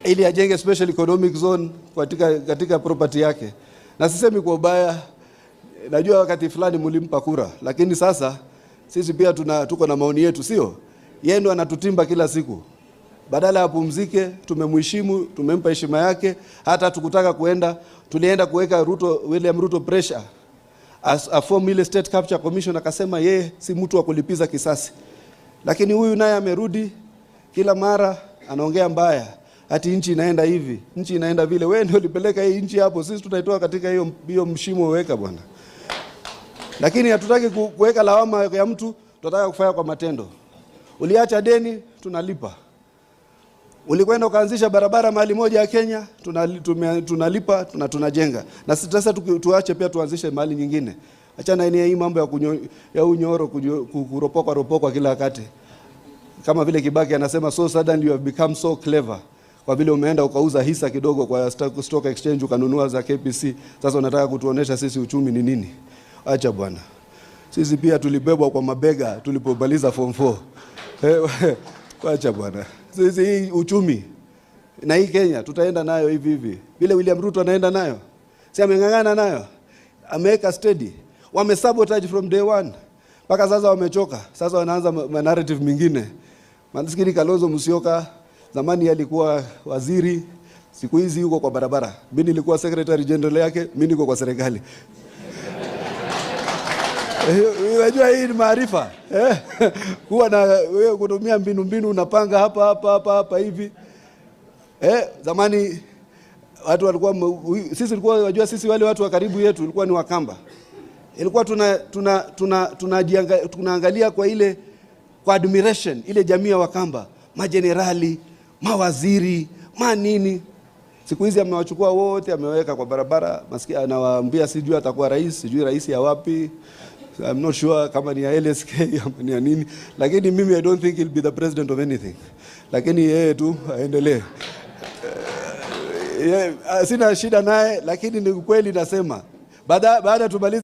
ili ajenge special economic zone katika property yake. Na sisemi kwa ubaya, najua wakati fulani mlimpa kura, lakini sasa sisi pia tuko na maoni yetu, sio? Yeye ndo anatutimba kila siku. Badala ya pumzike, tumemheshimu, tumempa heshima yake, hata tukutaka tulienda kuweka William Ruto pressure. A form ile State Capture Commission, akasema yeye si mtu wa kulipiza kisasi. Lakini huyu naye amerudi kila mara anaongea mbaya. Ati nchi inaenda hivi, nchi inaenda vile. Wewe ndio ulipeleka hii nchi hapo, sisi tutaitoa katika hiyo mshimo weka bwana. Lakini hatutaki kuweka lawama ya mtu, tunataka kufanya kwa matendo. Uliacha deni, tunalipa. Ulikwenda ukaanzisha barabara mahali moja ya Kenya, tunalipa, tunajenga. Na sasa tuache pia tuanzishe mahali nyingine. Achana hii mambo ya unyoro kuropokwa kila wakati. Kama vile Kibaki anasema, so suddenly you have become so clever. Kwa vile umeenda ukauza hisa kidogo kwa stock exchange ukanunua za KPC, sasa unataka kutuonesha sisi uchumi ni nini? Acha bwana. Sisi pia tulibebwa kwa mabega tulipomaliza form 4. Acha bwana. Sisi hii uchumi na hii Kenya tutaenda nayo hivi hivi. Vile William Ruto anaenda nayo. Si amengangana nayo. Ameweka steady. Wamesabotage from day one. Paka sasa wamechoka. Sasa wanaanza narrative mingine. Maskini Kalonzo Musyoka zamani alikuwa waziri, siku hizi yuko kwa barabara. Mimi nilikuwa secretary general yake, mimi niko kwa serikali. Unajua hii ni maarifa. Kuwa na wewe kutumia mbinu unapanga hapa hivi. Zamani watu walikuwa sisi tulikuwa unajua sisi wale watu wa karibu yetu ilikuwa ni Wakamba. Ilikuwa tunaangalia kwa admiration ile jamii ya Wakamba, majenerali, mawaziri, manini. Siku hizi amewachukua wote, ameweka kwa barabara, maskini anawaambia sijui atakuwa rais, sijui rais ya wapi. I'm not sure kama ni ya LSK ama ni ya nini, lakini mimi I don't think he'll be the president of anything. Lakini yeye tu aendelee. Sina shida naye, lakini ni kweli nasema baada tumalize